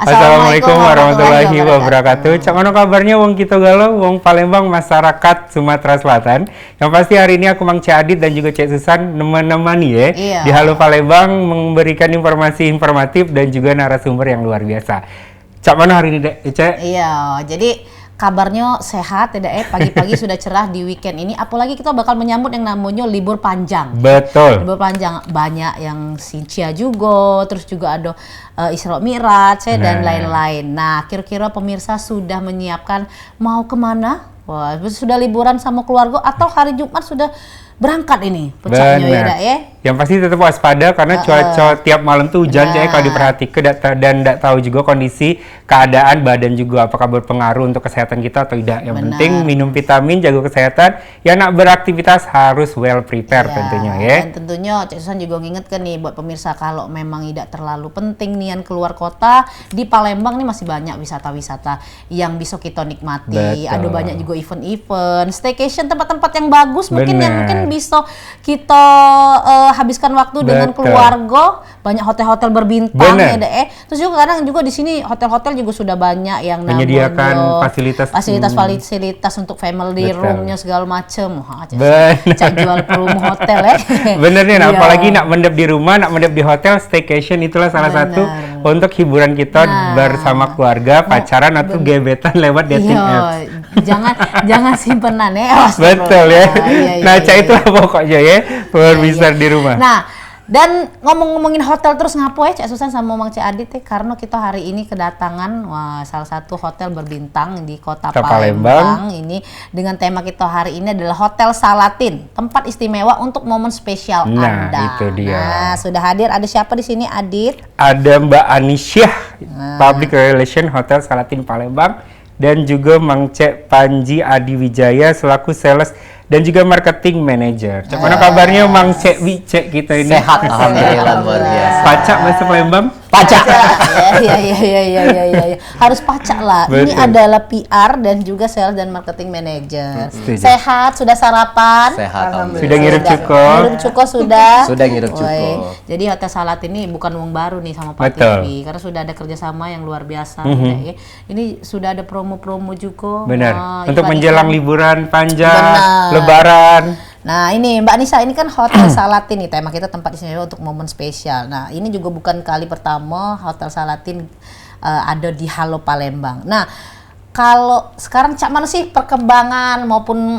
Assalamualaikum warahmatullahi wabarakatuh. Cak mana kabarnya wong kita galau, wong Palembang, masyarakat Sumatera Selatan. Yang pasti hari ini aku Mang Cek Adit dan juga Cek Susan menemani di Halo Palembang memberikan informasi informatif dan juga narasumber yang luar biasa. Cak mana hari ini Dek, Cek? Iya, jadi kabarnya sehat ya pagi-pagi sudah cerah di weekend ini, apalagi kita bakal menyambut yang namanya libur panjang. Betul. Libur panjang, banyak yang Sincia juga, terus juga ada Isra Mi'raj dan lain-lain. Nah, kira-kira pemirsa sudah menyiapkan mau kemana? Wah, sudah liburan sama keluarga atau hari Jumat sudah berangkat ini? Benar. Yang pasti tetap waspada karena cuaca tiap malam tuh hujan kalau diperhatikan dan tidak tahu juga kondisi keadaan badan juga apakah berpengaruh untuk kesehatan kita atau tidak. Yang penting minum vitamin, jaga kesehatan. Yang nak beraktivitas harus well prepared tentunya Dan tentunya Cek Susan juga ngingetkan nih buat pemirsa kalau memang tidak terlalu penting nian keluar kota, di Palembang nih masih banyak wisata-wisata yang bisa kita nikmati. Ada banyak juga event-event, staycation, tempat-tempat yang bagus mungkin bisa kita habiskan waktu dengan keluarga. Banyak hotel-hotel berbintang terus juga kadang juga di sini hotel-hotel juga sudah banyak yang menyediakan fasilitas untuk family roomnya segala macam. Cak jual promo hotel Bener nih, apalagi nak mendep di rumah, nak mendep di hotel, staycation itulah salah satu untuk hiburan kita bersama keluarga, pacaran atau gebetan lewat dating apps. Jangan simpenan Betul ya. Nah, Cak itulah pokoknya bisa di rumah. Nah, dan ngomongin hotel terus ngapo Cak Susan sama Mang Cek Adit karena kita hari ini kedatangan salah satu hotel berbintang di kota Palembang. Ini dengan tema kita hari ini adalah Hotel Salatin, tempat istimewa untuk momen spesial Anda. Nah, itu dia. Nah, sudah hadir, ada siapa di sini Adit? Ada Mbak Anisyah, Public Relation Hotel Salatin Palembang, dan juga Mang Cek Panji Adi Wijaya selaku sales dan juga marketing manager. Mana kabarnya Mang Cek Wicek kita ini? Sehat, alhamdulillah, luar biasa. Pacak bahasa Palembang? Pacak. Iya. Harus pacak lah. Betul. Ini adalah PR dan juga sales dan marketing manager. Sehat, sudah sarapan? Sehat, alhamdulillah. Sudah ngirim cuko? Ngirim cuko sudah? Sudah ngirim cuko. Jadi Hotel Salat ini bukan uang baru nih sama Pak TV, karena sudah ada kerjasama yang luar biasa. Ini sudah ada promo-promo juga. Benar. Untuk menjelang liburan panjang, Lebaran. Nah ini Mbak Nisa, ini kan Hotel Salatin nih, tema kita tempat istimewa untuk momen spesial. Nah ini juga bukan kali pertama Hotel Salatin ada di Halo Palembang. Nah kalau sekarang Cak mana sih perkembangan maupun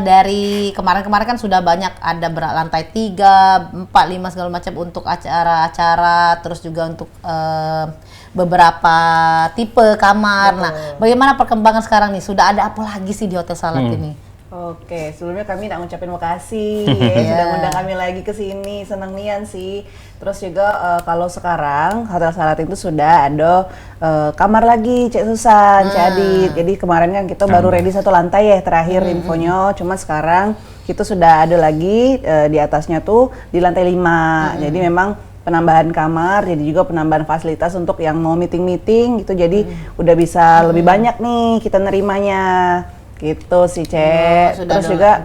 dari kemarin-kemarin kan sudah banyak ada lantai 3, 4, 5 segala macam untuk acara-acara, terus juga untuk beberapa tipe kamar. Nah bagaimana perkembangan sekarang nih? Sudah ada apa lagi sih di Hotel Salatin ini? Oke, sebelumnya kami nak ngucapin makasih sudah ngundang kami lagi ke sini, senang nian sih. Terus juga kalau sekarang Hotel Salatin itu sudah ada kamar lagi Cek Susan, Cek Adit. Jadi kemarin kan kita baru ready 1 lantai terakhir infonya, cuma sekarang kita sudah ada lagi di atasnya tuh di lantai 5. Jadi memang penambahan kamar, jadi juga penambahan fasilitas untuk yang mau meeting-meeting gitu. Jadi udah bisa lebih banyak nih kita nerimanya. Gitu sih Cek. Terus juga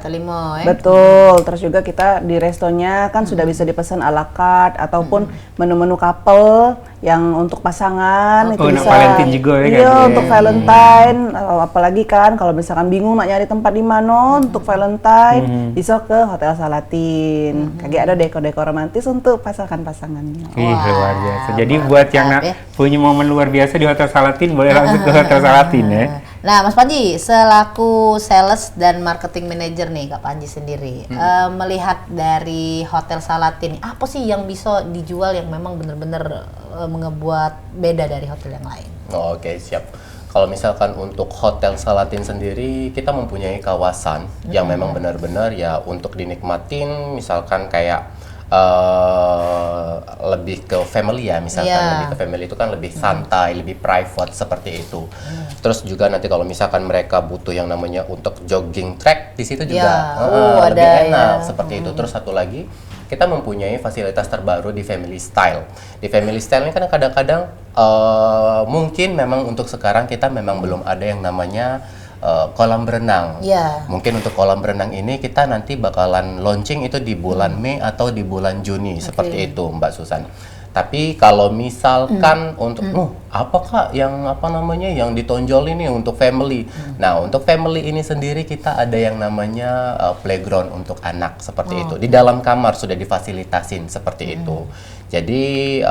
betul, terus juga kita di restonya kan sudah bisa dipesan ala carte ataupun menu-menu couple yang untuk pasangan itu bisa. Valentine juga untuk Valentine, apalagi kan kalau misalkan bingung nak nyari tempat di mana untuk Valentine, bisa ke Hotel Salatin. Kayak ada dekor-dekor romantis untuk pasangan-pasangannya. Luar biasa. Jadi buat yang punya momen luar biasa di Hotel Salatin boleh langsung ke Hotel Salatin Nah, Mas Panji, selaku sales dan marketing manager nih, Kak Panji sendiri, melihat dari Hotel Salatin, apa sih yang bisa dijual yang memang benar-benar mengebuat beda dari hotel yang lain? Oke, siap. Kalau misalkan untuk Hotel Salatin sendiri, kita mempunyai kawasan yang memang benar-benar ya untuk dinikmatin, misalkan kayak lebih ke family ya, misalkan lebih ke family itu kan lebih santai, lebih private seperti itu. Terus juga nanti kalau misalkan mereka butuh yang namanya untuk jogging track di situ juga lebih enak seperti itu. Terus satu lagi kita mempunyai fasilitas terbaru di Family Style. Di Family Style ini kan kadang-kadang mungkin memang untuk sekarang kita memang belum ada yang namanya kolam berenang. Mungkin untuk kolam berenang ini kita nanti bakalan launching itu di bulan Mei atau di bulan Juni seperti itu Mbak Susan. Tapi kalau misalkan untuk apa Kak yang apa namanya yang ditonjol ini untuk family. Nah, untuk family ini sendiri kita ada yang namanya playground untuk anak seperti itu. Di dalam kamar sudah difasilitasin seperti itu. Jadi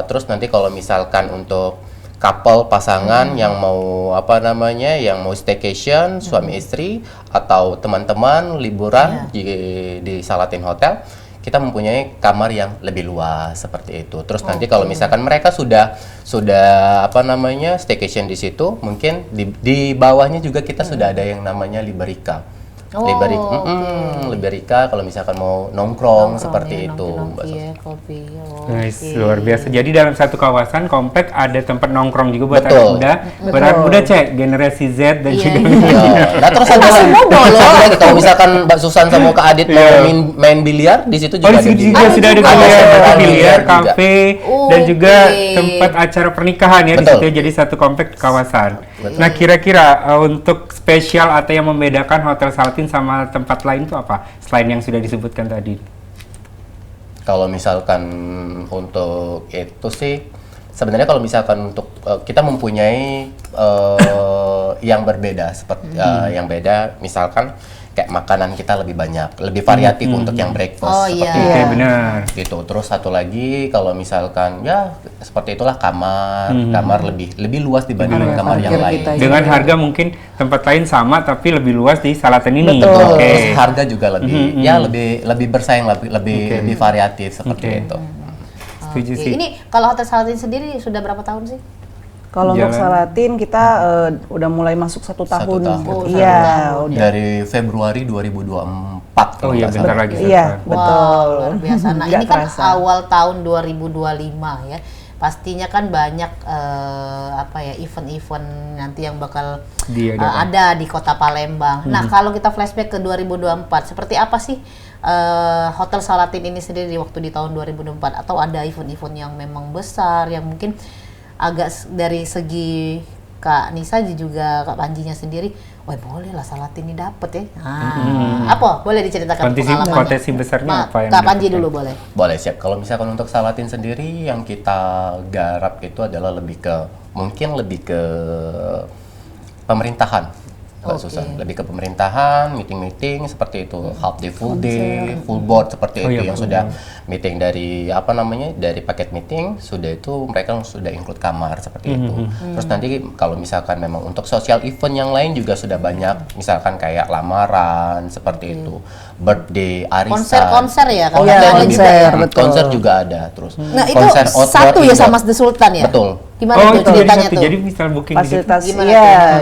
terus nanti kalau misalkan untuk couple pasangan yang mau apa namanya yang mau staycation suami istri atau teman-teman liburan di Salatin Hotel, kita mempunyai kamar yang lebih luas seperti itu. Terus nanti kalau misalkan mereka sudah apa namanya staycation di situ, mungkin di bawahnya juga kita sudah ada yang namanya Liberica. Liberica kalau misalkan mau nongkrong seperti itu. Kopi. Nice, luar biasa. Jadi dalam satu kawasan komplek ada tempat nongkrong juga buat Betul. anak muda. Buat anak muda cek generasi Z dan juga Nah, terus ada lagi kalau misalkan Mbak Susan sama Kak Adit mau main biliar, di situ juga di situ juga sudah ada biliar, kafe, dan juga tempat acara pernikahan ya di situ. Jadi satu komplek kawasan. Nah, kira-kira untuk spesial atau yang membedakan Hotel Salatin sama tempat lain itu apa? Selain yang sudah disebutkan tadi. Kalau misalkan untuk itu sih, sebenarnya kalau misalkan untuk kita mempunyai yang berbeda seperti yang beda, misalkan kayak makanan kita lebih banyak, lebih variatif untuk yang breakfast seperti itu. Benar. Gitu. Terus satu lagi kalau misalkan ya seperti itulah kamar lebih luas dibandingkan kamar yang lain. Dengan harga mungkin tempat lain sama tapi lebih luas di Salatin ini. Betul. Terus harga juga lebih bersaing, lebih variatif seperti itu. Setuju sih. Ini kalau Hotel Salatin sendiri sudah berapa tahun sih? Kalau untuk Salatin kita udah mulai masuk 1 tahun. Iya, dari Februari 2024. Oh iya, bentar lagi. Iya, betul. Luar biasa. Nah, ini kan awal tahun 2025 ya. Pastinya kan banyak event-event nanti yang bakal ada di Kota Palembang. Nah, kalau kita flashback ke 2024, seperti apa sih Hotel Salatin ini sendiri di waktu di tahun 2024? Atau ada event-event yang memang besar yang mungkin agak dari segi Kak Nisa juga Kak Panjinya sendiri, wah boleh lah Salatin ini dapet ya. Apa? Boleh diceritakan pengalamannya? Potensi besarnya apa yang Kak Panji dulu boleh. Boleh, siap. Kalau misalkan untuk Salatin sendiri yang kita garap itu adalah lebih ke pemerintahan. Susan, lebih ke pemerintahan, meeting seperti itu, half day, full day, full board seperti itu yang sudah meeting dari dari paket meeting sudah itu mereka sudah include kamar seperti itu. Terus nanti kalau misalkan memang untuk social event yang lain juga sudah banyak, misalkan kayak lamaran seperti itu, birthday, arisan, konser ya, konser juga ada terus. Nah itu satu ya sama The Sultan ya? Betul. Gimana tuh ceritanya tuh? Jadi misal booking fasilitas, gimana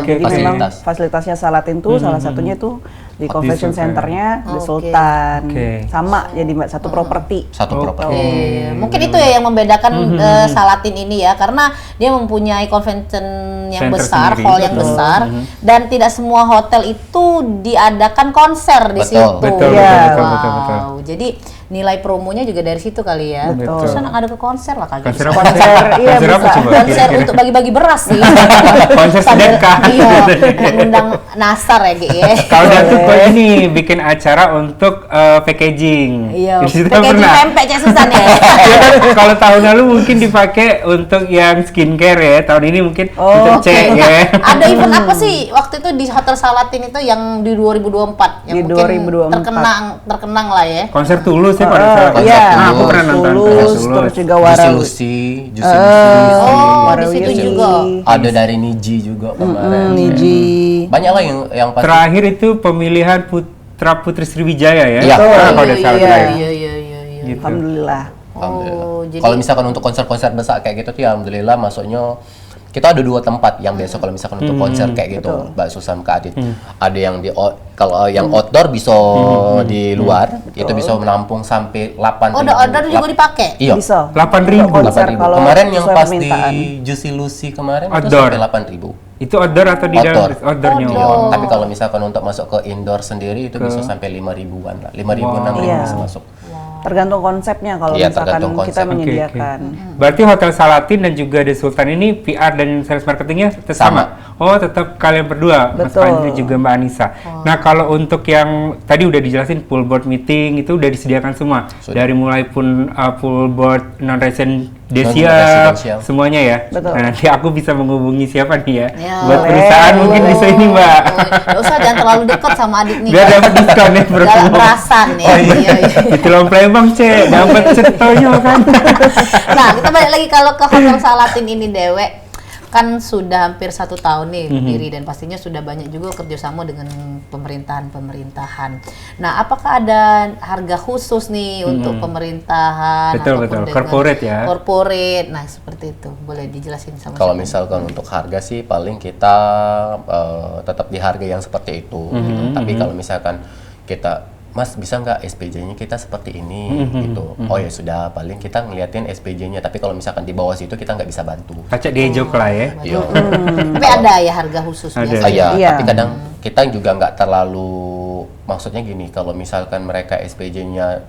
jadi memang fasilitasnya Salatin tuh salah satunya tuh di convention centernya The Sultan. Sama jadi satu properti. Mungkin itu ya yang membedakan Salatin ini ya, karena dia mempunyai convention yang besar, hall yang besar, dan tidak semua hotel itu diadakan konser di situ. Betul. Jadi nilai promonya juga dari situ kali ya. Terus ada ke konser lah kali. Konser Iya, apa coba? Konser untuk bagi-bagi beras sih. Konser sedekah. Iya, ngundang Nasar ya, Gi ya. Kalau Datuk kok ini bikin acara untuk packaging. Iya, Di situ packaging pernah. pempek Cek Susan ya. Iya kan, kalau tahun lalu mungkin dipakai untuk yang skincare ya. Tahun ini mungkin untuk cek ya. Ada event apa sih waktu itu di Hotel Salatin itu yang di 2024 yang Di mungkin 2024. terkenang lah ya. Konser Tulus ya pada saat itu. Iya, Nah, aku pernah nonton Tulus, terus juga Warawi. Juicy Di situ juga. Ada dari Niji juga kemarin. Niji. Banyak lah yang pasti. Terakhir itu pemilihan Putra Putri Sriwijaya ya. Iya. Kalau ada salah saya. Iya. Gitu. Alhamdulillah. Jadi Kalau misalkan untuk konser-konser besar kayak gitu tuh ya alhamdulillah masuknya kita ada 2 tempat yang biasa kalau misalkan untuk konser kayak gitu, Mbak Susan, Kak Adit. Ada yang kalau yang outdoor bisa di luar, itu bisa menampung sampai 8.000. outdoor juga dipakai. Iya. Bisa. 8.000. Konser kalau Kemarin yang sesuai pas permintaan. di Juicy Lucy kemarin Outdoor. itu sampai 8.000. Itu outdoor atau di dalam? Outdoornya. Iya. Tapi kalau misalkan untuk masuk ke indoor sendiri itu bisa sampai 5.000-an lah. 5.000 6.000 Iya. bisa masuk. Tergantung konsepnya kalau Iya, misalkan tergantung kita konsep. menyediakan. Berarti Hotel Salatin dan juga The Sultan ini PR dan sales marketingnya sama? Oh, tetap kalian berdua, Mas Betul. Panji juga Mbak Anissa. Nah, kalau untuk yang tadi udah dijelasin full board meeting itu udah disediakan semua. Dari mulai pun full board non resident Desia Non-residential. semuanya ya. Betul. Nah, nanti aku bisa menghubungi siapa nih ya? Ya, Buat boleh, perusahaan mungkin boleh. bisa ini Mbak. Nggak usah, jangan terlalu dekat sama adik nih. Biar dapat diskon ya bro. Dalam perasaan ya. Oh iya, Iya, iya. di Tulung Palembang cek, dapat cetonyo kan. Nah, kita balik lagi kalau ke Hotel Salatin ini Dewek, kan sudah hampir 1 tahun nih berdiri dan pastinya sudah banyak juga kerjasama dengan pemerintahan. Nah, apakah ada harga khusus nih untuk pemerintahan Betul, ataupun betul. dengan Corporate ya. Corporate, nah seperti itu. Boleh dijelasin sama Kalau saya? misalkan untuk harga sih paling kita tetap di harga yang seperti itu gitu. Tapi kalau misalkan kita Mas bisa nggak SPJ-nya kita seperti ini gitu. Oh ya sudah, paling kita ngeliatin SPJ-nya. Tapi kalau misalkan di bawah situ kita nggak bisa bantu. Kaca diejok lah ya. Iya. Tapi ada ya harga khusus Ada. biasanya. Iya, Iya. tapi kadang kita juga nggak terlalu, maksudnya gini, kalau misalkan mereka SPJ-nya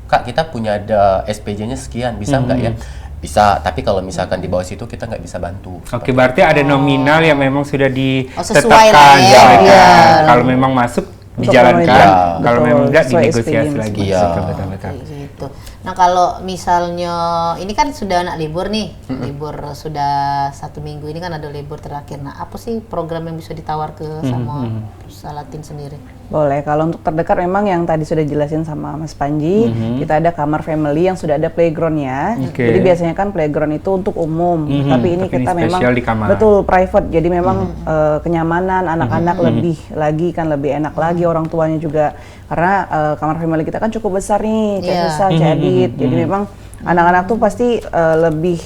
Kak kita punya ada SPJ-nya sekian, bisa nggak ya? Bisa, tapi kalau misalkan di bawah situ kita nggak bisa bantu. Oke, berarti ada nominal yang memang sudah ditetapkan. sesuai lah ya. mereka. Iya. Kalau memang masuk Untuk dijalankan, pemerintah. kalau Betul, memang enggak sesuai dinegosiasi SPJ lagi. Iya. Betul, betul, betul. Kayak gitu. Nah kalau misalnya ini kan sudah anak libur nih, libur sudah 1 minggu ini kan ada libur terakhir. Nah apa sih program yang bisa ditawar ke sama Salatin sendiri? Boleh, kalau untuk terdekat memang yang tadi sudah jelasin sama Mas Panji, kita ada kamar family yang sudah ada playgroundnya. Oke. Jadi biasanya kan playground itu untuk umum, tapi ini Tapi ini kita memang spesial di kamar. betul private. Jadi memang kenyamanan anak-anak lebih enak lagi, orang tuanya juga karena kamar family kita kan cukup besar nih, Cak Iya. Susa, Cak Adit. Jadi memang anak-anak tuh pasti lebih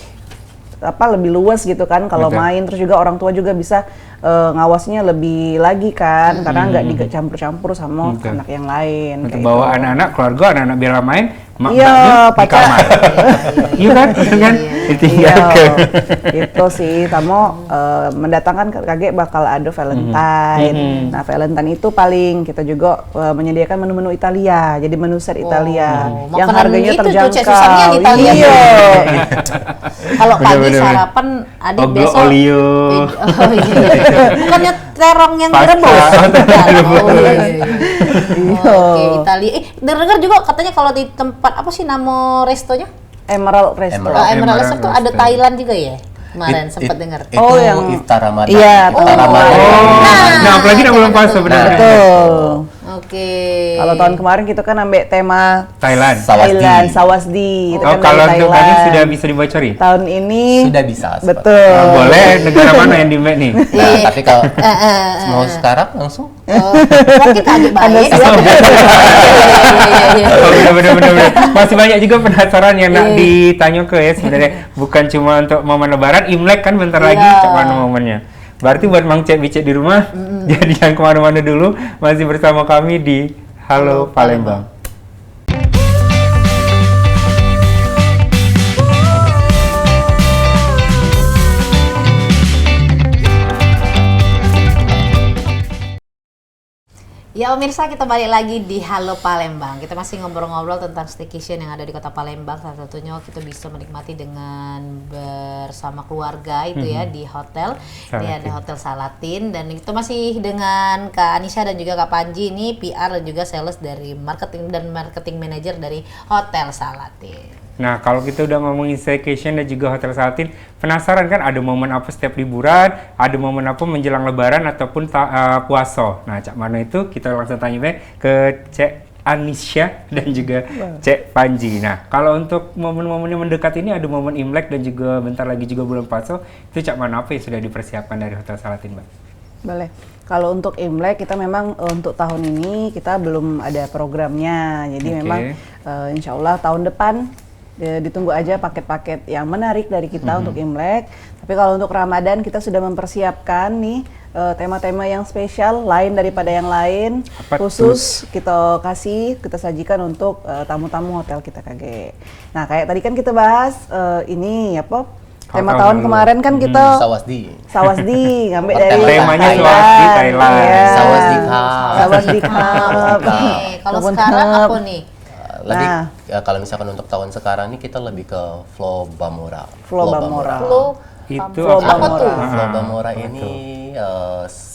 luas gitu kan kalau Betul. main, terus juga orang tua juga bisa ngawasnya lebih lagi kan karena nggak dicampur-campur sama Betul. anak yang lain. Untuk kayak bawa gitu. anak-anak, keluarga, anak-anak biar main, mak Iya, di pacar. kamar. Iya kan? Betul kan? Ditinggal Iya, ke. itu sih. Tamo mendatangkan kakek bakal ada Valentine. Nah, Valentine itu paling kita juga menyediakan menu-menu Italia. Jadi menu set Italia yang makanan harganya itu tuh, Cek terjangkau. Susannya di Italia. Iya. Kalau pagi Bener-bener. sarapan adik Oglo besok olio. Oh iya. Bukannya terong yang Pasta. direbus. Bukan. Direbus. Oh iya. Oke, Italia. Dengar juga katanya kalau di tempat apa sih nama restonya? Emerald Resto. Oh, Emerald Resto tuh ada Resto. Thailand juga ya? Kemarin sempat dengar. Itu Oh, yang- Iftar Ramadan. Iya, Iftar Iftar Ramadan. Oh, nah apalagi udah belum puasa benar. Betul. Oke. Kalau tahun kemarin kita kan ambil tema Thailand. Sawasdi. Thailand, Sawasdi. Itu Oh, kan kalau dari untuk tadi Thailand. sudah bisa dibocori. Tahun ini Sudah bisa. seperti- betul. Oh, boleh negara mana yang di nih? Nah, tapi kalau mau sekarang langsung Oh, mungkin adik baik. Oh, bener. Masih banyak juga penasaran yang nak ditanya ke ya sebenarnya. Bukan cuma untuk momen lebaran, Imlek kan bentar lagi, Iya. cak mana momennya. Berarti buat Mang Cek Bicek di rumah, jadi jangan kemana-mana dulu. Masih bersama kami di Halo Palembang. Ya pemirsa, kita balik lagi di Halo Palembang. Kita masih ngobrol-ngobrol tentang staycation yang ada di Kota Palembang. Salah satunya kita bisa menikmati dengan bersama keluarga itu ya di hotel. Ini ada Hotel Salatin dan itu masih dengan Kak Anisha dan juga Kak Panji, ini PR dan juga sales dari marketing dan marketing manager dari Hotel Salatin. Nah, kalau kita udah ngomongin staycation dan juga Hotel Salatin, penasaran kan ada momen apa setiap liburan, ada momen apa menjelang lebaran ataupun puasa. Nah, Cak Mano itu kita langsung tanya ke Cek Anisha dan juga Cek Panji. Nah, kalau untuk momen-momen yang mendekat ini ada momen Imlek dan juga bentar lagi juga bulan puasa, itu Cak Mano apa yang sudah dipersiapkan dari Hotel Salatin, Mbak? Boleh. Kalau untuk Imlek kita memang untuk tahun ini kita belum ada programnya. Jadi Oke. memang insya Allah tahun depan ditunggu aja paket-paket yang menarik dari kita untuk Imlek. Tapi kalau untuk Ramadan kita sudah mempersiapkan nih tema-tema yang spesial lain daripada yang lain. Apa Khusus kita sajikan untuk tamu-tamu hotel kita KG. Nah, kayak tadi kan kita bahas ini apa? Tema Tahun tahun lalu. kemarin kan kita Sawasdi. Sawasdi ngambil Hotel dari Temanya Thailand. Sawasdi Thailand. Iya. Sawasdi Cup. Sawasdi Cup. Oke, kalau Kebun sekarang Cup. apa nih? Lebih Nah. kalau misalkan untuk tahun sekarang ini kita lebih ke Flow Bamora. Flow Bamora. Flu Itu Flow apa tuh? Bamora. Flow Bamora ini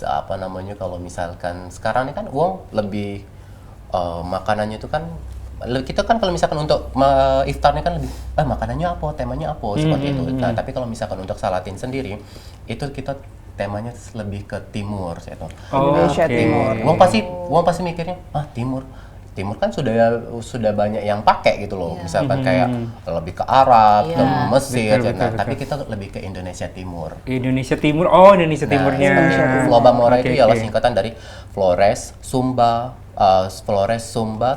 apa namanya, kalau misalkan sekarang ini kan uang lebih makanannya itu kan kita kan kalau misalkan untuk iftarnya kan lebih makanannya apa, temanya apa seperti itu. Nah, tapi kalau misalkan untuk salatin sendiri itu kita temanya lebih ke timur, saya tahu. Indonesia Timur. Wong pasti mikirnya, Timur kan sudah banyak yang pakai gitu loh. Misalkan kayak lebih ke Arab, ke Mesir, Betul. tapi kita lebih ke Indonesia Timur. Indonesia Timur, oh Indonesia Timurnya. Floba Mora itu ialah singkatan dari Flores, Sumba,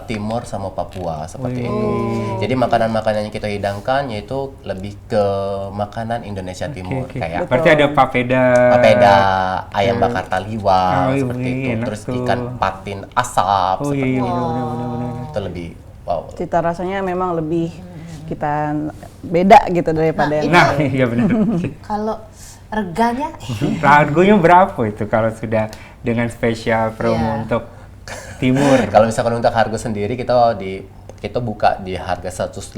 Timor sama Papua seperti itu. Jadi makanan-makanan yang kita hidangkan yaitu lebih ke makanan Indonesia Timur kayak Berarti ada papeda, ayam bakar taliwang seperti itu, enak terus tuh. ikan patin asap seperti itu. benar. Itu lebih wow. Cita rasanya memang lebih kita beda gitu daripada yang Nah, iya benar. Kalau reganya Harganya berapa itu kalau sudah dengan spesial promo untuk Timur? Kalau misalkan untuk harga sendiri kita buka di harga 185.000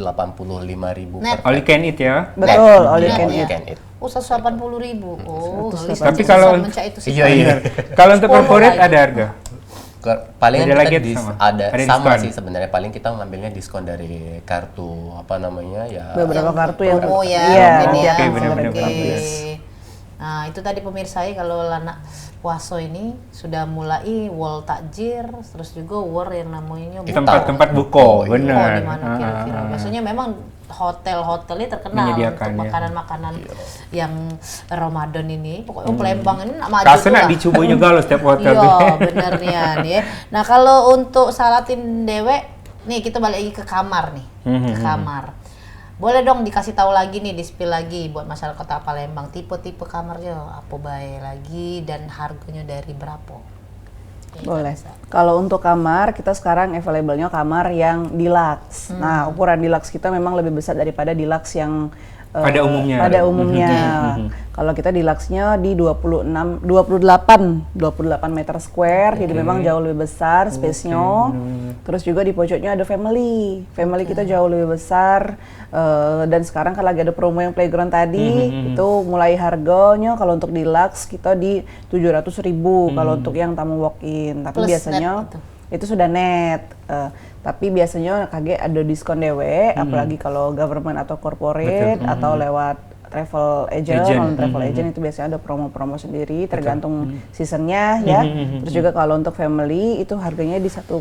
Net. per All you can eat ya? betul, all you Net. can All you eat. can eat. 180.000. Oh, Tapi kalau itu sih. Iya. Kalau untuk Sepuluh corporate lagi. ada harga? Paling Beda kita lagi sama? Ada sama diskon? sih sebenarnya, paling kita ngambilnya diskon dari kartu Beberapa kartu yang promo ya. iya, mungkin ya. Oke, benar-benar Oke. bagus. Nah, itu tadi pemirsa ya, kalau Lana Puaso ini sudah mulai wall takjir, terus juga war yang namanya buka. Tempat-tempat buko, Oh, iya. benar. Di mana kira-kira? Biasanya memang hotel-hotelnya terkenal Menyediakan, untuk ya. makanan-makanan yang Ramadan ini. Pokoknya Palembang ini nak maju Kasih tuh nak lah. dicoba juga loh setiap hotel Iya, tuh. benernya nih ya. Nah, kalau untuk salatin dewek, nih kita balik lagi ke kamar nih. Ke kamar. Boleh dong dikasih tahu lagi nih, di-spill lagi buat masyarakat Kota Palembang, tipe-tipe kamarnya apa baik lagi dan harganya dari berapa? Boleh. Kalau untuk kamar, kita sekarang available-nya kamar yang deluxe. Nah, ukuran deluxe kita memang lebih besar daripada deluxe yang Pada umumnya. Pada umumnya. Kalau kita deluxe-nya di 28 meter square, jadi memang jauh lebih besar space-nya. Terus juga di pojoknya ada family. Family kita jauh lebih besar. Dan sekarang kan lagi ada promo yang playground tadi, itu mulai harganya kalau untuk deluxe kita di 700.000 kalau untuk yang tamu walk-in. Tapi Plus biasanya net itu sudah net. Tapi biasanya KG ada diskon dewe, apalagi kalau government atau corporate atau lewat travel agent. Kalau travel agent itu biasanya ada promo-promo sendiri, tergantung seasonnya ya. Terus juga kalau untuk family itu harganya di 1,4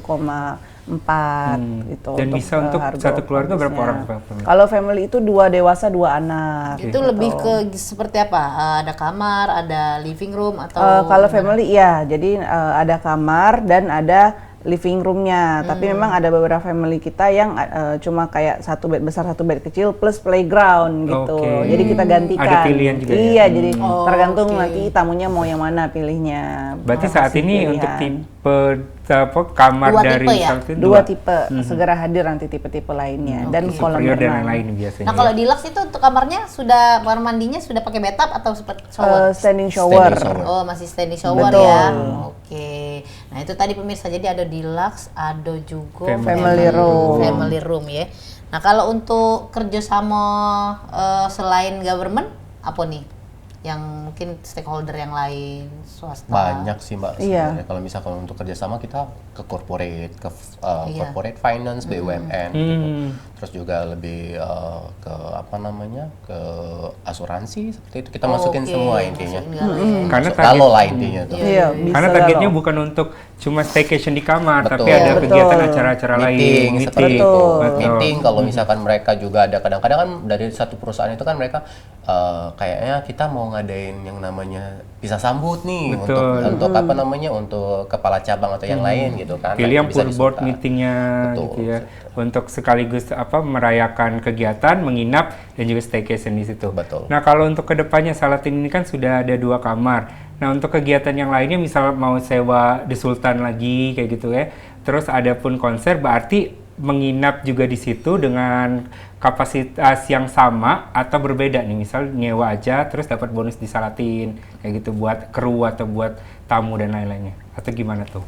gitu. Dan bisa untuk harga satu keluarga berapa office-nya. orang? Kalau family itu 2 dewasa 2 anak. Itu lebih ke seperti apa? Ada kamar, ada living room atau Kalau family iya, jadi ada kamar dan ada living roomnya. Tapi memang ada beberapa family kita yang cuma kayak satu bed besar, satu bed kecil plus playground gitu. Oke. Jadi kita gantikan. Ada pilihan juga ya? Iya, jadi tergantung oke. nanti tamunya mau yang mana pilihnya. Berarti Mau saat kasih ini pilihan. untuk tipe kamar Dua dari tipe ya? South itu dua tipe, segera hadir nanti tipe-tipe lainnya dan kolam superior dan renang. lain-lain biasanya. Nah, kalau deluxe itu untuk kamarnya sudah kamar mandinya sudah pakai bathtub atau seperti shower? Standing shower. Standing shower. Oh, masih standing shower Betul. ya. Oke. Nah, itu tadi pemirsa, jadi ada deluxe, ada juga Family room. Family room ya. Nah, kalau untuk kerjasama selain government apa nih? Yang mungkin stakeholder yang lain, swasta. Banyak sih Mbak Iya. sebenarnya. Kalau misalkan untuk kerjasama kita ke corporate, ke Iya. corporate finance, BUMN, gitu. Terus juga lebih ke ke asuransi seperti itu. Kita masukin Oke, semua intinya. masukin galau ya. Karena Masuk galau lah intinya tuh. Iya, bisa Karena targetnya galau. bukan untuk cuma staycation di kamar, Betul. tapi ada Betul. kegiatan acara-acara lain, Meeting seperti itu. Betul. Meeting kalau misalkan mereka juga ada, kadang-kadang kan dari satu perusahaan itu kan mereka kayaknya kita mau ngadain yang namanya bisa sambut nih Betul. untuk untuk kepala cabang atau yang lain gitu kan. Pilih yang Bisa full board disuka. meetingnya Betul. gitu ya, untuk sekaligus merayakan kegiatan, menginap dan juga staycation di situ. Betul. Nah, kalau untuk kedepannya Salatin ini kan sudah ada 2 kamar. Nah, untuk kegiatan yang lainnya misal mau sewa The Sultan lagi kayak gitu ya, terus ada pun konser, berarti menginap juga di situ dengan kapasitas yang sama atau berbeda nih, misal nyewa aja terus dapat bonus di Salatin kayak gitu buat kru atau buat tamu dan lain-lainnya, atau gimana tuh?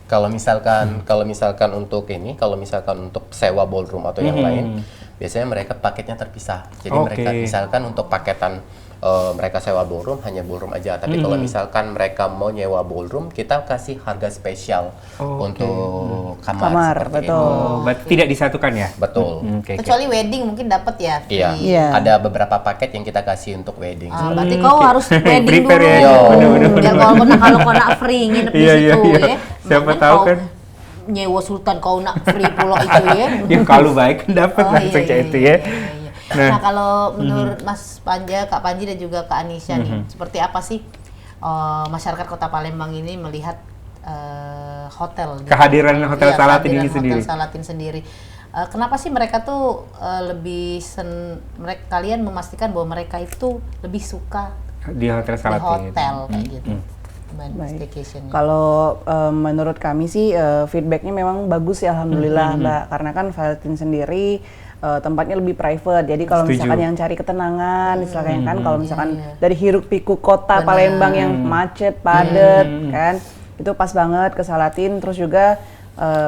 Kalau misalkan untuk sewa ballroom atau yang lain, biasanya mereka paketnya terpisah. Jadi Oke. mereka misalkan untuk paketan mereka sewa ballroom hanya ballroom aja. Tapi kalau misalkan mereka mau nyewa ballroom, kita kasih harga spesial untuk kamar seperti betul. itu. Berarti tidak disatukan ya? Betul. Kecuali wedding mungkin dapat ya. Iya. Iya. Ada beberapa paket yang kita kasih untuk wedding. Berarti kau harus wedding Prepare dulu. ya. Bener-bener. Biar kalau kau nak free nginep di Iya, situ iya. ya. Siapa Makanya tahu kau kan. nyewa sultan kau nak free pulau itu ya. Ya kalau baik kan dapat langsung kayak itu ya. Nah, kalau menurut Mas Panja, Kak Panji dan juga Kak Anisha nih, seperti apa sih masyarakat Kota Palembang ini melihat hotel? Kehadiran Hotel Salatin ini kehadiran sendiri. Hotel Salatin sendiri. Kenapa sih mereka tuh kalian memastikan bahwa mereka itu lebih suka Di Hotel di Salatin. hotel kayak gitu? Staycation. Kalau menurut kami sih feedbacknya memang bagus ya, alhamdulillah Mbak. Karena kan Salatin sendiri tempatnya lebih private. Jadi kalau Setuju. misalkan yang cari ketenangan, istilahnya kan, kalau misalkan dari hiruk pikuk kota Palembang yang macet, padat, kan, itu pas banget ke Salatin. Terus juga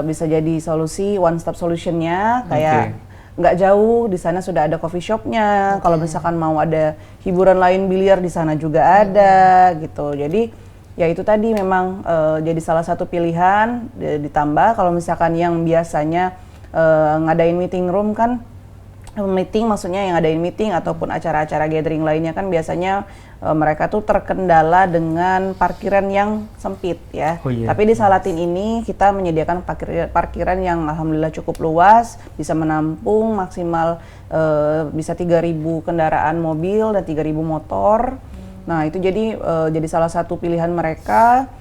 bisa jadi solusi one stop solutionnya, kayak nggak jauh di sana sudah ada coffee shopnya. Kalau misalkan mau ada hiburan lain, biliar di sana juga ada, gitu. Jadi ya itu tadi memang jadi salah satu pilihan. Ditambah kalau misalkan yang biasanya ngadain meeting room kan, meeting maksudnya yang ngadain meeting ataupun acara-acara gathering lainnya kan biasanya mereka tuh terkendala dengan parkiran yang sempit ya. Oh, iya. Tapi di Salatin ini kita menyediakan parkiran yang alhamdulillah cukup luas, bisa menampung maksimal bisa 3.000 kendaraan mobil dan 3.000 motor. Nah itu jadi salah satu pilihan mereka.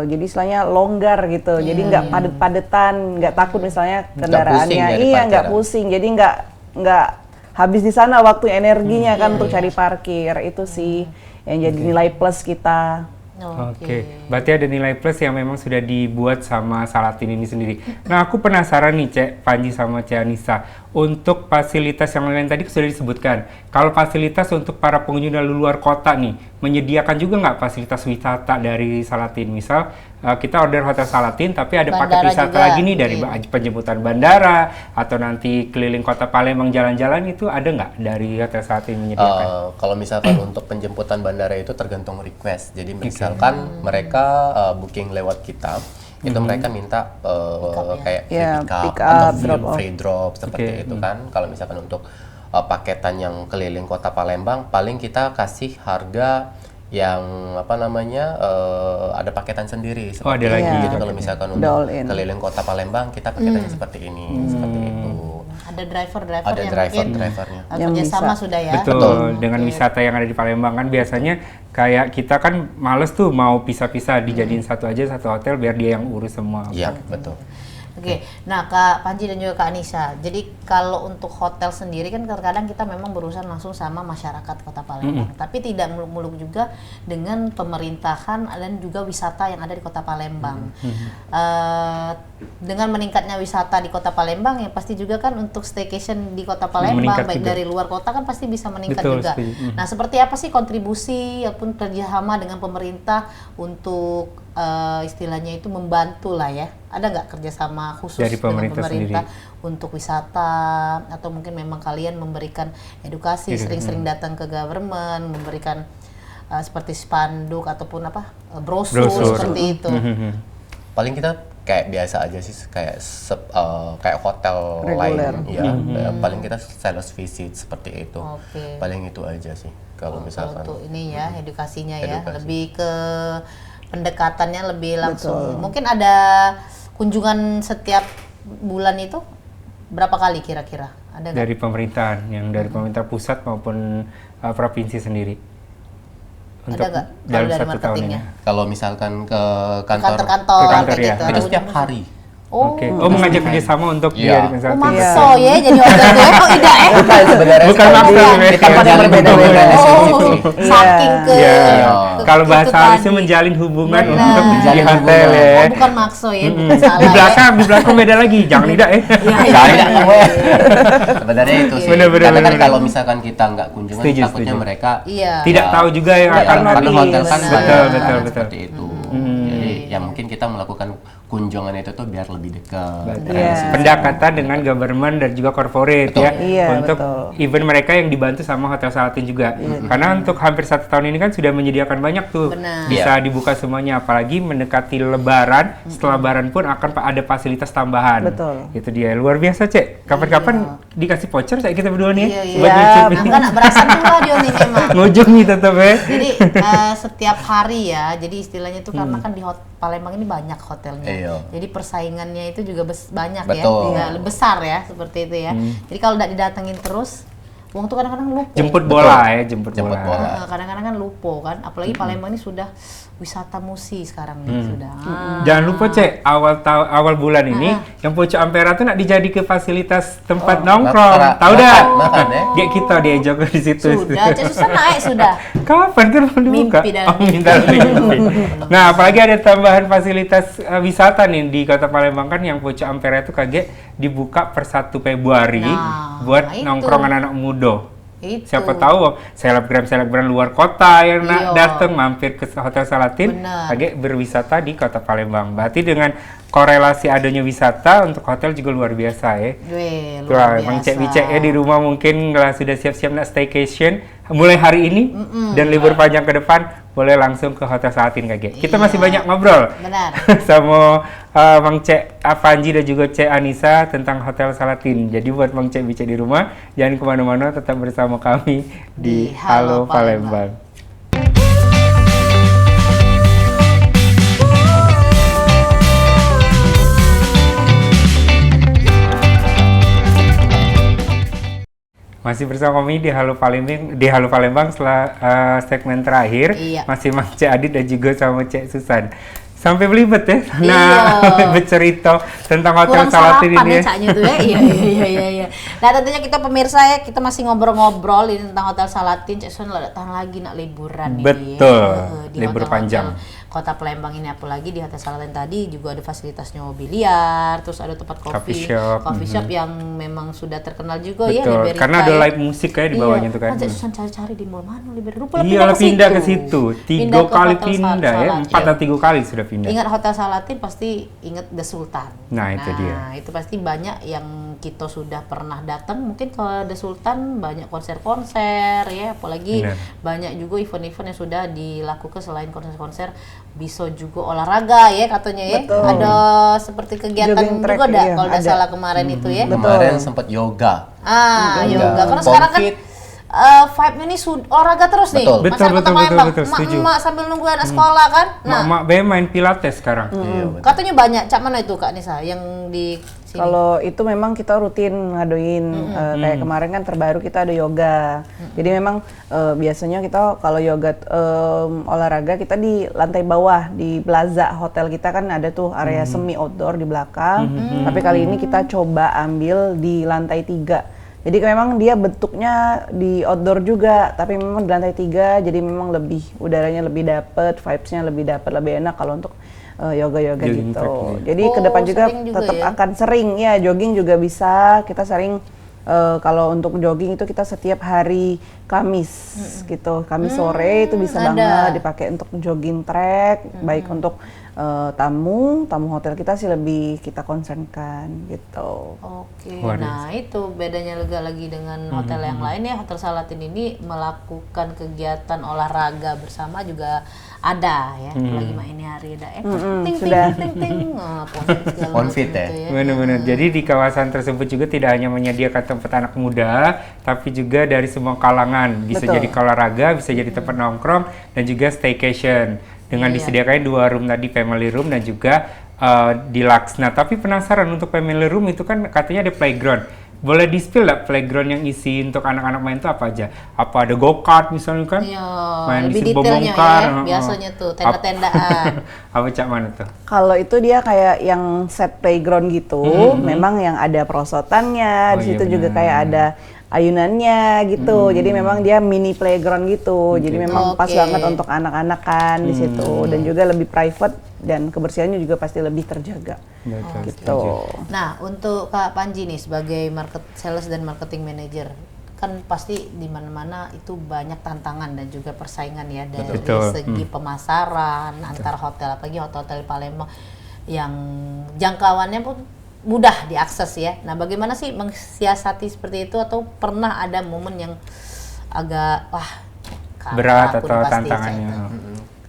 Jadi istilahnya longgar gitu, jadi nggak padet-padetan, nggak takut misalnya kendaraannya, nggak pusing, jadi nggak habis di sana waktu energinya kan untuk cari parkir. Itu sih yang jadi nilai plus kita. Oke, berarti ada nilai plus yang memang sudah dibuat sama Salatin ini sendiri. Nah, aku penasaran nih, Cek Panji sama Cek Anissa, untuk fasilitas yang lain tadi sudah disebutkan. Kalau fasilitas untuk para pengunjung dari luar kota nih, menyediakan juga nggak fasilitas wisata dari Salatin? Misal, kita order Hotel Salatin, tapi ada paket Bandara wisata juga, lagi nih dari penjemputan bandara, atau nanti keliling kota Palembang jalan-jalan, itu ada nggak dari Hotel Salatin menyediakan? Kalau misalkan untuk penjemputan bandara itu tergantung request. Jadi misalkan mereka booking lewat kita, itu mereka minta kayak free pick up atau free drop seperti itu kan. Kalau misalkan untuk paketan yang keliling kota Palembang, paling kita kasih harga yang ada paketan sendiri seperti ada lagi gitu. Kalau misalkan untuk keliling kota Palembang, kita paketannya seperti ini, seperti itu. Ada driver Ada yang drivernya. kerjasama sudah ya. Betul, dengan wisata yang ada di Palembang kan biasanya kayak kita kan males tuh mau pisah-pisah dijadiin satu aja, satu hotel biar dia yang urus semua. Iya, betul. Oke, nah Kak Panji dan juga Kak Anissa, jadi kalau untuk hotel sendiri kan terkadang kita memang berurusan langsung sama masyarakat Kota Palembang, tapi tidak muluk-muluk juga dengan pemerintahan dan juga wisata yang ada di Kota Palembang. Dengan meningkatnya wisata di Kota Palembang, ya pasti juga kan untuk staycation di Kota Palembang, baik juga dari luar kota kan pasti bisa meningkat Betul, juga. setuju. Nah, seperti apa sih kontribusi ataupun kerjasama dengan pemerintah untuk istilahnya itu membantu lah ya? Ada nggak kerjasama khusus Dari dengan pemerintah pemerintah untuk wisata, atau mungkin memang kalian memberikan edukasi, sering-sering datang ke government, memberikan seperti spanduk ataupun brosur seperti itu? Paling kita kayak biasa aja sih, kayak hotel Reguler. lain ya. Paling kita sales visit seperti itu. Paling itu aja sih kalau misalkan untuk ini ya edukasinya ya, lebih ke pendekatannya lebih langsung. Mungkin ada kunjungan setiap bulan itu berapa kali kira-kira? Ada nggak? Dari pemerintahan, yang dari pemerintah pusat maupun provinsi sendiri. Untuk Ada nggak dalam dari 1 tahun ini. marketingnya? kalau misalkan ke kantor Kantor-kantor Ke kantor, kayak ya. gitu. itu Ada setiap kunjungan. hari. Oke. Mengajak kerjasama untuk Iya. dia di Oh, makso ya jadi hotel tuh. Oh, tidak ya? Bukan sebenarnya Bukan sekali maksa lagi, sebenarnya. kita menjalin Berbeda-beda. hubungan di sini. Oh, saking ke Iya. ke- Kalau itu bahasa tadi. halusnya menjalin hubungan Benar. untuk di Menjalin hotel hubungan. ya. Oh, bukan makso ya, bukan Di salah ya. belakang beda lagi. Jangan tidak ya. Jangan tidak kamu ya. Sebenarnya itu sih. Benar, Karena kan benar. kalau misalkan kita nggak kunjungan, Setuju, takutnya setuju. mereka Iya. Tidak tahu juga yang ya, akan karena hotel kan Benar. banyak betul. seperti itu. Jadi ya mungkin kita melakukan kunjungan itu tuh biar lebih dekat. Pendekatan dengan government dan juga corporate ya, untuk event mereka yang dibantu sama Hotel Salatin juga. Karena untuk hampir 1 tahun ini kan sudah menyediakan banyak tuh, bisa dibuka semuanya. Apalagi mendekati Lebaran, setelah Lebaran pun akan ada fasilitas tambahan. Itu dia luar biasa Cek. Kapan-kapan dikasih voucher Cek kita berdua nih. Kan berasa dua dia nih memang. Ngujungi tetap ya. Jadi setiap hari ya. Jadi istilahnya tuh karena kan di Palembang ini banyak hotelnya. Jadi persaingannya itu juga banyak ya, besar ya seperti itu ya. Jadi kalau tidak didatengin terus, uang tuh kadang-kadang lupa. Jemput bola ya, jemput bola. Kadang-kadang kan lupa kan, apalagi Palembang ini sudah wisata musi sekarang nih sudah. Jangan lupa Cek, awal bulan ini yang Poco Ampera tuh nak dijadi ke fasilitas tempat nongkrong. Tahu dah? Makan ya. Kayak kita diajak di situ. Sudah, Cek Susan naik sudah. Kapan kan mau dibuka? Mimpi dan mimpi. Nah, apalagi ada tambahan fasilitas wisata nih di Kota Palembang kan yang Poco Ampera itu kaget dibuka per 1 Februari buat nongkrong anak-anak muda. Siapa tahu selebgram luar kota yang datang mampir ke Hotel Salatin, kaget berwisata di Kota Palembang. Berarti dengan korelasi adanya wisata untuk hotel juga luar biasa ya. Luar biasa. Bang Cek-Cek ya di rumah mungkin kalau sudah siap-siap nak staycation mulai hari ini dan libur panjang ke depan boleh langsung ke Hotel Salatin kaget. Kita masih banyak ngobrol sama Bang Cek Panji dan juga Cek Anissa tentang Hotel Salatin. Jadi buat Bang Cek di rumah jangan kemana-mana, tetap bersama kami di Halo Palembang. Masih bersama kami di Halo Palembang setelah segmen terakhir masih Mang Cek Adit dan juga sama Cek Susan. Sampai belibet ya, bercerita tentang Hotel Salatin ini ya. Iya. Nah tentunya kita pemirsa ya, kita masih ngobrol-ngobrol ini tentang Hotel Salatin. Cek Susan datang lagi nak liburan nih. Betul, libur panjang. Kota Palembang ini, apalagi di Hotel Salatin tadi juga ada fasilitasnya biliar, terus ada tempat coffee shop yang memang sudah terkenal juga. Betul, ya, karena ada live musik kayak di bawahnya tuh kan. Susah cari-cari di mall mana Liberty. Pindah ke situ. 3 kali pindah ya, 4 atau 3 kali sudah pindah. Ingat Hotel Salatin pasti ingat The Sultan. Nah itu dia. Itu pasti banyak yang kita sudah pernah datang. Mungkin ke The Sultan banyak konser-konser ya, apalagi banyak juga event-event yang sudah dilakukan selain konser-konser. Bisa juga olahraga ya katanya ya. Ada seperti kegiatan juga kalau tidak salah kemarin itu ya. Kemarin sempat yoga. Yoga. Karena sekarang kan vibe-nya ini olahraga terus nih. Betul. Emak sambil nunggu anak sekolah kan. Mak main pilates sekarang. Katanya banyak. Cak mana itu Kak Nisa yang di sini? Kalau itu memang kita rutin ngadoin. Kayak kemarin kan terbaru kita ada yoga. Jadi memang biasanya kita kalau yoga olahraga kita di lantai bawah di plaza hotel kita kan ada tuh area semi outdoor di belakang. Tapi kali ini kita coba ambil di lantai 3. Jadi memang dia bentuknya di outdoor juga, tapi memang di lantai 3, jadi memang lebih udaranya lebih dapet, vibes-nya lebih dapet, lebih enak kalau untuk yoga-yoga gitu. Jadi ke depan juga tetap akan sering ya, jogging juga bisa. Kita sering kalau untuk jogging itu kita setiap hari Kamis gitu, Kamis sore itu bisa banget dipakai untuk jogging track, baik untuk tamu hotel kita sih lebih kita concernkan gitu. Nah itu bedanya lagi dengan hotel yang lain ya. Hotel Salatin ini melakukan kegiatan olahraga bersama juga ada ya. Apalagi ini hari ada Ponfit ya. Benar-benar. Jadi di kawasan tersebut juga tidak hanya menyediakan tempat anak muda, tapi juga dari semua kalangan. Bisa jadi olahraga, bisa jadi tempat nongkrong dan juga staycation. Dengan disediakan 2 room tadi, family room dan juga deluxe. Nah, tapi penasaran untuk family room itu kan katanya ada playground. Boleh di-spill nggak playground yang isi untuk anak-anak main itu apa aja? Apa ada go-kart misalnya kan? Main lebih detailnya ya, biasanya tuh tenda-tendaan. Apa Cak mana tuh? Kalau itu dia kayak yang set playground gitu, memang yang ada perosotannya, di situ juga kayak ada ayunannya gitu. Jadi memang dia mini playground gitu. Jadi memang pas banget untuk anak-anak kan di situ, dan juga lebih private dan kebersihannya juga pasti lebih terjaga. Gitu. Nah, untuk Kak Panji nih sebagai sales dan marketing manager, kan pasti di mana-mana itu banyak tantangan dan juga persaingan ya dari Betul. segi pemasaran antar hotel, apalagi hotel-hotel Palembang yang jangkauannya pun mudah diakses ya. Nah, bagaimana sih mensiasati seperti itu, atau pernah ada momen yang agak berat aku atau pasti tantangannya?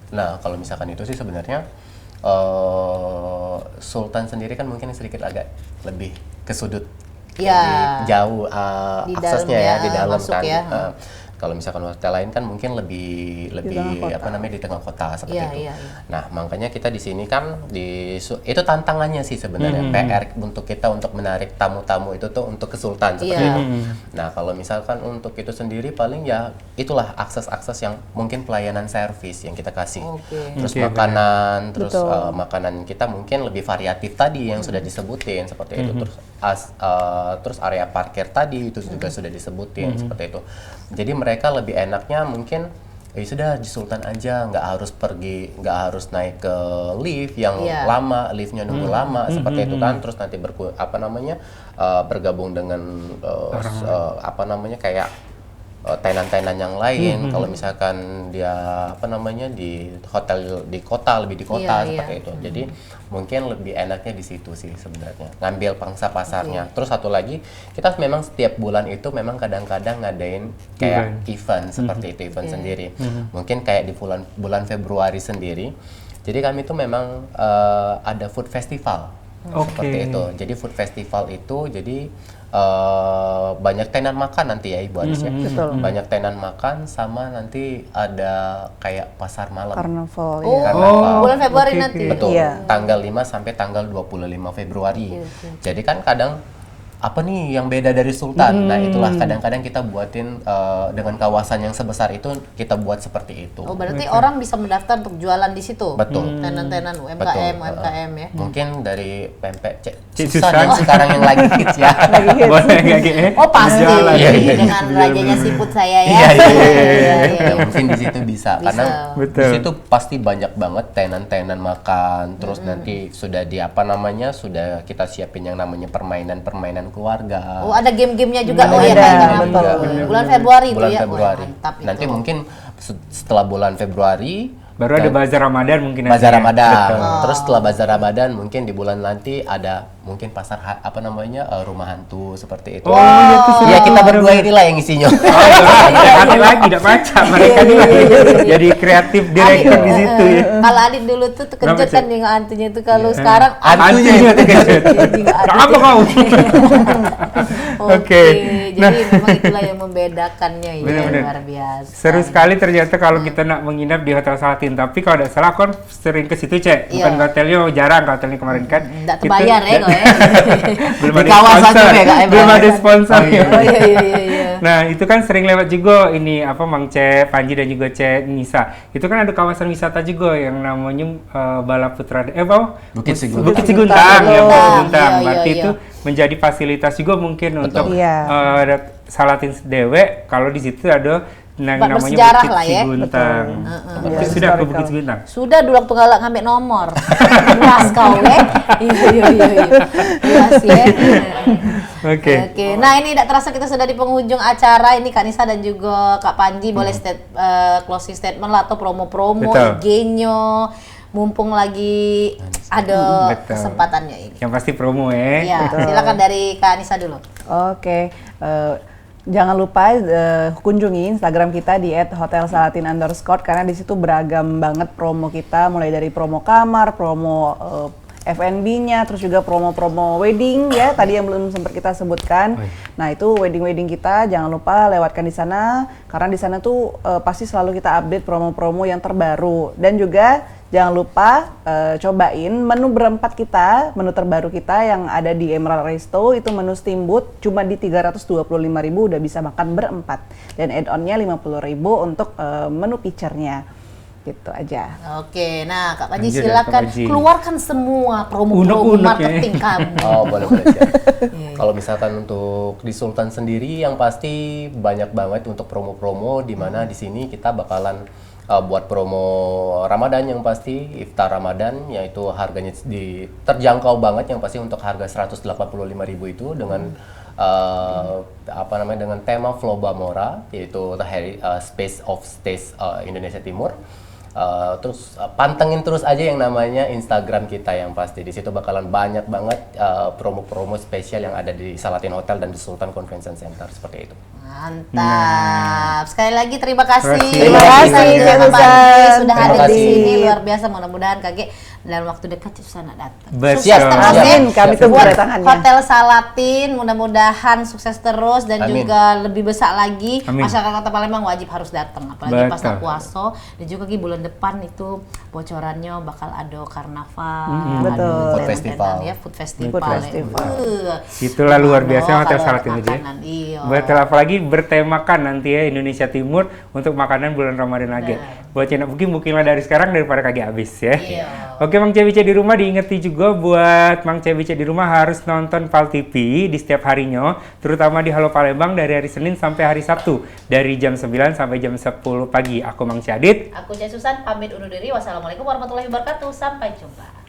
Nah, kalau misalkan itu sih sebenarnya Sultan sendiri kan mungkin sedikit agak lebih ke sudut, Ya. lebih jauh Di aksesnya dalam ya, ya, di dalam masuk kan. ya. Kalau misalkan hotel lain kan mungkin lebih tengah kota. apa namanya, di tengah kota seperti Iya, itu. iya, iya. Nah, makanya kita di sini kan itu tantangannya sih sebenarnya, PR untuk kita untuk menarik tamu-tamu itu tuh untuk ke Sultan seperti Iya. itu. Nah, kalau misalkan untuk itu sendiri paling ya itulah akses-akses yang mungkin pelayanan servis yang kita kasih. Oke. Terus Oke, makanan, terus Betul. makanan kita mungkin lebih variatif tadi yang sudah disebutin seperti itu. Terus area parkir tadi itu juga sudah disebutin seperti itu. Jadi mereka lebih enaknya mungkin sudah di Sultan aja, nggak harus pergi, nggak harus naik ke lift yang Iya. lama, liftnya nunggu lama seperti itu kan. Terus nanti bergabung dengan kayak tenan-tenan yang lain. Kalau misalkan dia di hotel di kota, lebih di kota Iya, seperti iya. itu. Jadi mungkin lebih enaknya di situ sih sebenarnya, ngambil pangsa pasarnya. Terus satu lagi, kita memang setiap bulan itu memang kadang-kadang ngadain kayak event seperti itu, event sendiri. Mungkin kayak di bulan Februari sendiri. Jadi kami tuh memang ada food festival seperti itu. Jadi food festival itu jadi banyak tenan makan nanti ya Ibu Aris ya. Betul. Banyak tenan makan sama nanti ada kayak pasar malam. Karnaval Oh, ya. Karnaval. bulan Februari Oke, nanti. oke. Betul, Iya. tanggal 5 sampai tanggal 25 Februari. Oke. Jadi kan kadang apa nih yang beda dari Sultan? Nah, itulah kadang-kadang kita buatin dengan kawasan yang sebesar itu, kita buat seperti itu. Oh, berarti orang bisa mendaftar untuk jualan di situ. Betul. Tenan-tenan UMKM, Betul. UMKM ya. Mungkin dari pempek Cik Susan Susan. yang sekarang yang lagi hits ya. Boleh nggak Ki? Oh, pasti. Jualan. Iya, iya. Dengan rajanya siput saya ya. Iya, iya, iya. iya. Ya, mungkin di situ bisa, karena Betul. di situ pasti banyak banget tenan-tenan makan. Terus nanti sudah sudah kita siapin yang namanya permainan-permainan keluarga. Oh, ada game-gamenya juga. Oh ya, Ada, kan? betul. Bulan Februari itu Bulan ya. Wah, Februari. mantap itu. Nanti mungkin setelah bulan Februari Baru ada bazar Ramadan mungkin. Bazar nanti ya. Ramadan. Betul. Terus setelah Bazar Ramadan mungkin di bulan nanti ada mungkin pasar rumah hantu seperti itu. Oh, iya tuh Iya, kita berdua inilah yang isinya. Nanti lagi tidak baca mereka nih jadi kreatif direktur di situ ya. Kalau Adit dulu tuh terkejut Kenapa, kan Cik? dengan hantunya itu, kalau sekarang Hantunya Hantunya itu terkejut. juga ada. Apa kau? Oke, Oke. jadi Nah. memang itulah yang membedakannya ya, Benar-benar. luar biasa. Seru sekali ternyata kalau kita nak menginap di Hotel Salatin. Tapi kalau tidak salah aku kan sering ke situ, Cek. Bukan Iya. ke hotelnya, jarang ke hotelnya kemarin kan. Nggak Kita terbayar ya kok ya. belum Di ada kawasan sponsor. juga ya, Kak, Belum Emang. ada sponsor. Oh, iya. Oh iya iya iya. Nah, itu kan sering lewat juga ini Mang Ce, Panji dan juga Ce Nisa. Itu kan ada kawasan wisata juga yang namanya Balaputra Bukit Seguntang. Bukit Seguntang ya, Bukit Iya, Seguntang. iya, Berarti iya. itu menjadi fasilitas juga mungkin untuk Iya. Salatin Dewe kalau di situ ada yang Tempat namanya bersejarah Bukit lah ya. Seguntang. Iya, Sudah ke historical. Bukit Seguntang. Sudah dulu waktu galak ngambil nomor. Jelas kau ya. Iya iya iya. Jelas ya. Oke. Oke. Nah, ini tidak terasa kita sudah di penghujung acara. Ini Kak Nisa dan juga Kak Panji boleh closing statement lah atau promo-promo Betul. IG-nya. Mumpung lagi ada Betul. kesempatannya ini. Yang pasti promo ya. Ya, silakan dari Kak Nisa dulu. Oke, jangan lupa kunjungi Instagram kita di @hotelsalatin_ karena di situ beragam banget promo kita, mulai dari promo kamar, promo F&B-nya, terus juga promo-promo wedding ya, tadi yang belum sempat kita sebutkan. Nah, itu wedding-wedding kita jangan lupa lewatkan di sana, karena di sana tuh pasti selalu kita update promo-promo yang terbaru. Dan juga jangan lupa cobain menu berempat kita, menu terbaru kita yang ada di Emerald Resto, itu menu steamboat cuma di 325.000 udah bisa makan berempat. Dan add-onnya 50.000 untuk menu pitchernya. Gitu aja. Oke, nah Kak Panji Lanjut ya, silakan Kak Panji. keluarkan semua promo-promo Unek-unek ya. marketing kamu. Oh, boleh siap. Kalau misalkan untuk di Sultan sendiri yang pasti banyak banget untuk promo-promo, di mana di sini kita bakalan buat promo Ramadan yang pasti, iftar Ramadan, yaitu harganya terjangkau banget, yang pasti untuk harga 185.000 itu dengan apa namanya dengan tema Flobamora, yaitu Space of Taste Indonesia Timur. Terus pantengin terus aja yang namanya Instagram kita, yang pasti di situ bakalan banyak banget promo-promo spesial yang ada di Salatin Hotel dan di Sultan Convention Center seperti itu. Mantap. Sekali lagi terima kasih. Terima kasih, Cek Susan. Sudah Terima hadir di kasih. sini, luar biasa. Mudah-mudahan kakek dalam waktu dekat Cek Susan datang. Betul. Sukses terus ya. Amin, kami tunggu Buat kedatangannya. Hotel Salatin, mudah-mudahan sukses terus dan Amin. juga lebih besar lagi. Amin. Masyarakat Kota Palembang wajib harus datang, apalagi pas Betul. puasa. Dan juga Ki, bulan depan itu bocorannya bakal ada karnaval, Betul. ada Food festival. ya, food festival. Food festival. Itulah luar biasa Kalau Hotel ada Salatin itu ya. makanan, iya. Betul, apalagi bertemakan nanti ya Indonesia Timur untuk makanan bulan Ramadan lagi. Buat Cina mungkinlah dari sekarang daripada kagak habis ya. Iya. Oke, Mang Cebice di rumah diingeti juga buat Mang Cebice di rumah harus nonton Pal TV di setiap harinya, terutama di Halo Palembang dari hari Senin sampai hari Sabtu dari jam 9 sampai jam 10 pagi. Aku Mang Cadit. Aku Cek Susan pamit undur diri. Wassalamualaikum warahmatullahi wabarakatuh. Sampai jumpa.